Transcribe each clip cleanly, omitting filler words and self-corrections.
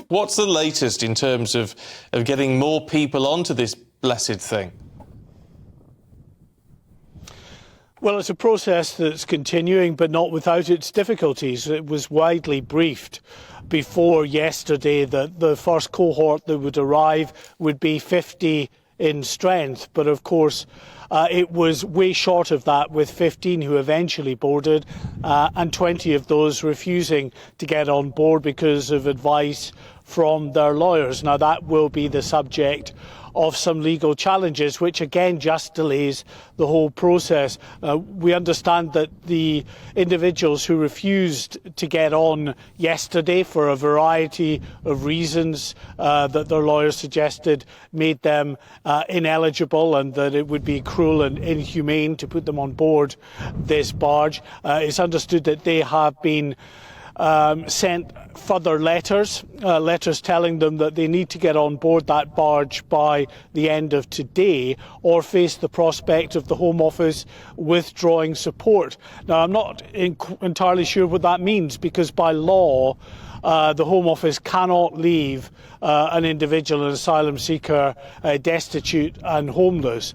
What's the latest in terms of getting more people onto this blessed thing? Well, it's a process that's continuing, but not without its difficulties. It was widely briefed before yesterday that the first cohort that would arrive would be 50 in strength. But of course, it was way short of that, with 15 who eventually boarded and 20 of those refusing to get on board because of advice from their lawyers. Now, that will be the subject of some legal challenges, which again just delays the whole process. We understand that the individuals who refused to get on yesterday for a variety of reasons that their lawyers suggested made them ineligible, and that it would be cruel and inhumane to put them on board this barge. It's understood that they have been sent further letters telling them that they need to get on board that barge by the end of today or face the prospect of the Home Office withdrawing support. Now, I'm not entirely sure what that means, because by law, the Home Office cannot leave an individual, an asylum seeker, destitute and homeless.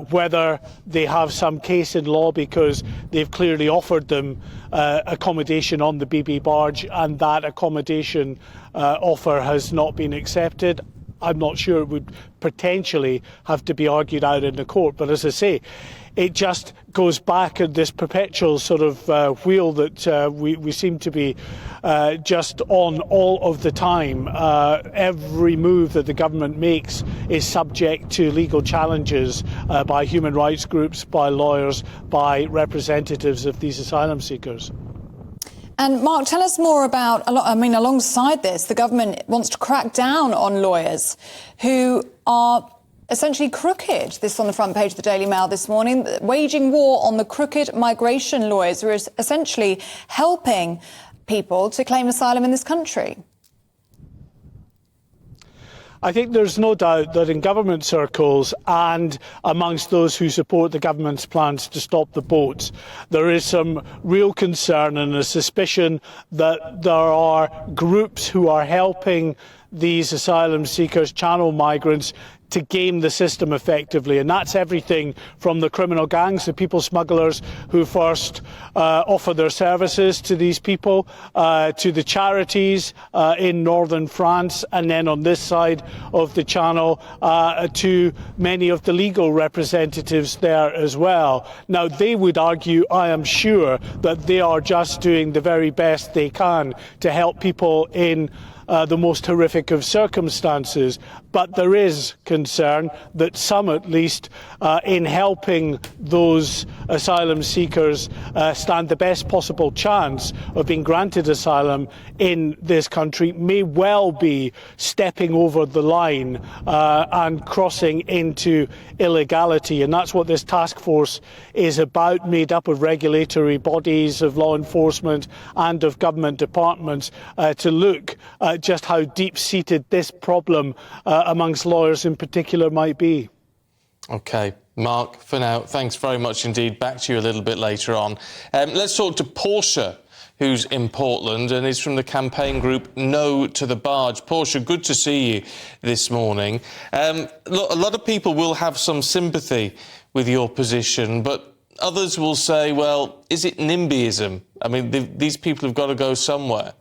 Whether they have some case in law because they've clearly offered them accommodation on the Bibby barge and that accommodation offer has not been accepted, I'm not sure. It would potentially have to be argued out in the court. But as I say, it just goes back in this perpetual sort of wheel that we seem to be just on all of the time. Every move that the government makes is subject to legal challenges by human rights groups, by lawyers, by representatives of these asylum seekers. And Mark, tell us more about, alongside this, the government wants to crack down on lawyers who are essentially crooked. This on the front page of the Daily Mail this morning, waging war on the crooked migration lawyers who are essentially helping people to claim asylum in this country. I think there's no doubt that in government circles and amongst those who support the government's plans to stop the boats, there is some real concern and a suspicion that there are groups who are helping these asylum seekers, channel migrants, to game the system effectively. And that's everything from the criminal gangs, the people smugglers who first offer their services to these people, to the charities in northern France, and then on this side of the channel to many of the legal representatives there as well. Now, they would argue, I am sure, that they are just doing the very best they can to help people in the most horrific of circumstances. But there is concern that some, at least, in helping those asylum seekers stand the best possible chance of being granted asylum in this country, may well be stepping over the line and crossing into illegality. And that's what this task force is about, made up of regulatory bodies, of law enforcement and of government departments, to look at just how deep-seated this problem amongst lawyers in particular might be. OK. Mark, for now, thanks very much indeed. Back to you a little bit later on. Let's talk to Portia, who's in Portland and is from the campaign group No to the Barge. Portia, good to see you this morning. Look, a lot of people will have some sympathy with your position, but others will say, well, is it NIMBYism? I mean, these people have got to go somewhere.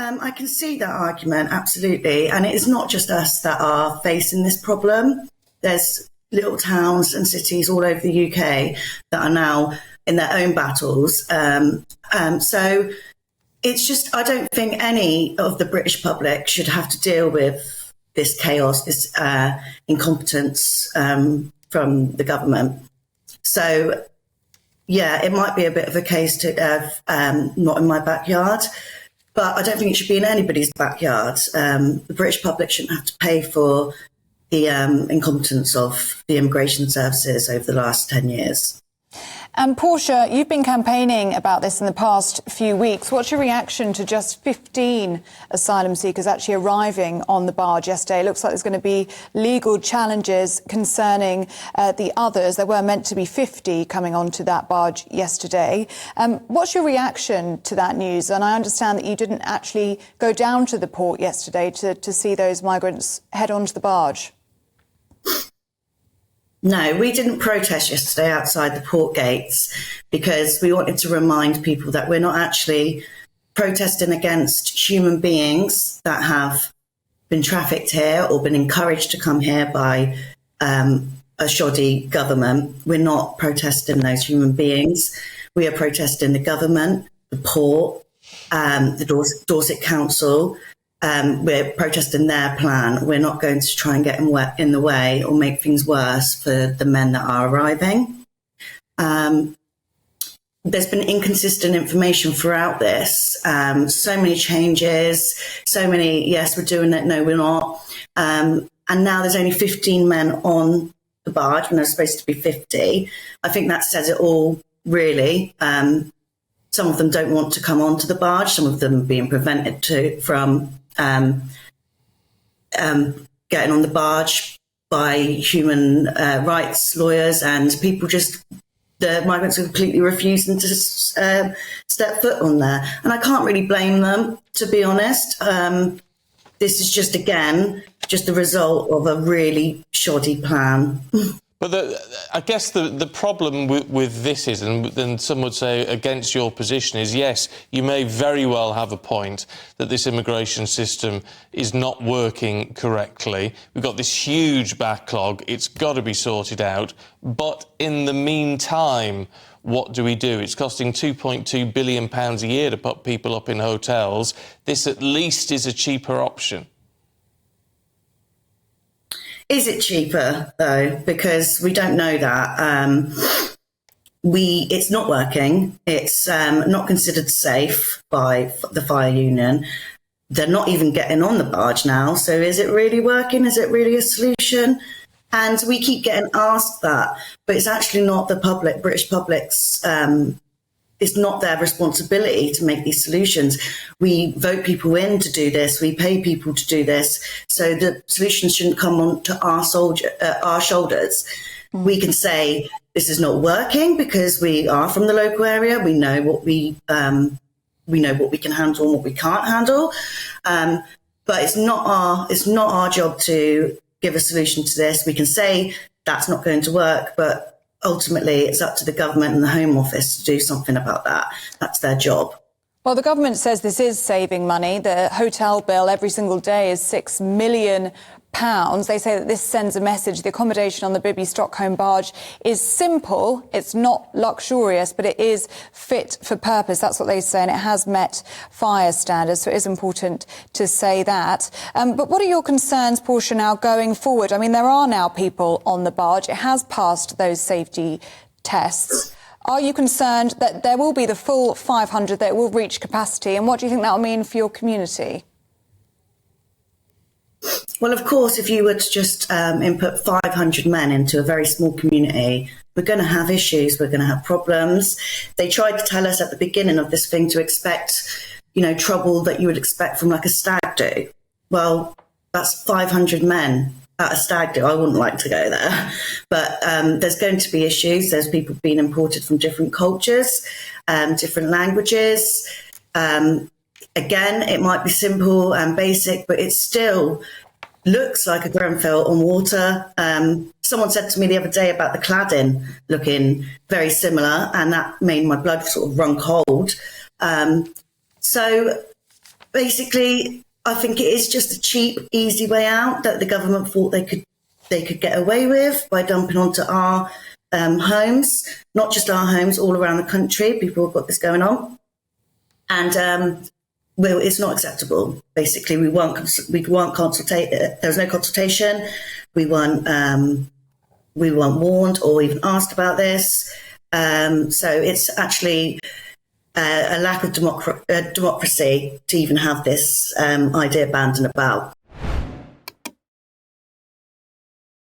I can see that argument, absolutely. And it is not just us that are facing this problem. There's little towns and cities all over the UK that are now in their own battles. So it's just, I don't think any of the British public should have to deal with this chaos, this incompetence from the government. So, yeah, it might be a bit of a case to not in my backyard. But I don't think it should be in anybody's backyard. The British public shouldn't have to pay for the incompetence of the immigration services over the last 10 years. And Portia, you've been campaigning about this in the past few weeks. What's your reaction to just 15 asylum seekers actually arriving on the barge yesterday? It looks like there's going to be legal challenges concerning the others. There were meant to be 50 coming onto that barge yesterday. What's your reaction to that news? And I understand that you didn't actually go down to the port yesterday to see those migrants head onto the barge. No, we didn't protest yesterday outside the port gates because we wanted to remind people that we're not actually protesting against human beings that have been trafficked here or been encouraged to come here by a shoddy government. We're not protesting those human beings. We are protesting the government, the port, the Dorset Council. We're protesting their plan. We're not going to try and get in the way or make things worse for the men that are arriving. There's been inconsistent information throughout this. So many changes, so many, yes, we're doing it, no, we're not. And now there's only 15 men on the barge when there's supposed to be 50. I think that says it all, really. Some of them don't want to come onto the barge. Some of them are being prevented from getting on the barge by human rights lawyers, and people the migrants are completely refusing to step foot on there. And I can't really blame them, to be honest. This is just the result of a really shoddy plan. But I guess the problem with this is, and some would say against your position, is yes, you may very well have a point that this immigration system is not working correctly. We've got this huge backlog. It's got to be sorted out. But in the meantime, what do we do? It's costing £2.2 billion a year to put people up in hotels. This at least is a cheaper option. Is it cheaper, though? Because we don't know that. It's not working. It's not considered safe by the fire union. They're not even getting on the barge now. So is it really working? Is it really a solution? And we keep getting asked that, but it's actually not the British public's, it's not their responsibility to make these solutions. We vote people in to do this. We pay people to do this. So the solutions shouldn't come on to our shoulders. We can say this is not working because we are from the local area. We know what we can handle and what we can't handle. But it's not our job to give a solution to this. We can say that's not going to work, but ultimately, it's up to the government and the Home Office to do something about that. That's their job. Well, the government says this is saving money. The hotel bill every single day is £6 million. They say that this sends a message. The accommodation on the Bibby Stockholm barge is simple. It's not luxurious, but it is fit for purpose. That's what they say, and it has met fire standards. So it is important to say that. But what are your concerns, Portia, now going forward? I mean, there are now people on the barge. It has passed those safety tests. Are you concerned that there will be the full 500, that it will reach capacity? And what do you think that will mean for your community? Well, of course, if you were to just input 500 men into a very small community, we're going to have issues. We're going to have problems. They tried to tell us at the beginning of this thing to expect, trouble that you would expect from like a stag do. Well, that's 500 men at a stag do. I wouldn't like to go there. But there's going to be issues. There's people being imported from different cultures, different languages. Again, it might be simple and basic, but it still looks like a Grenfell on water. Someone said to me the other day about the cladding looking very similar, and that made my blood sort of run cold. So basically, I think it is just a cheap, easy way out that the government thought they could get away with by dumping onto our homes, not just our homes, all around the country. People have got this going on. And well, it's not acceptable. Basically, we weren't consultate. There was no consultation. We weren't warned or even asked about this. So it's actually a lack of democracy to even have this idea bandied about.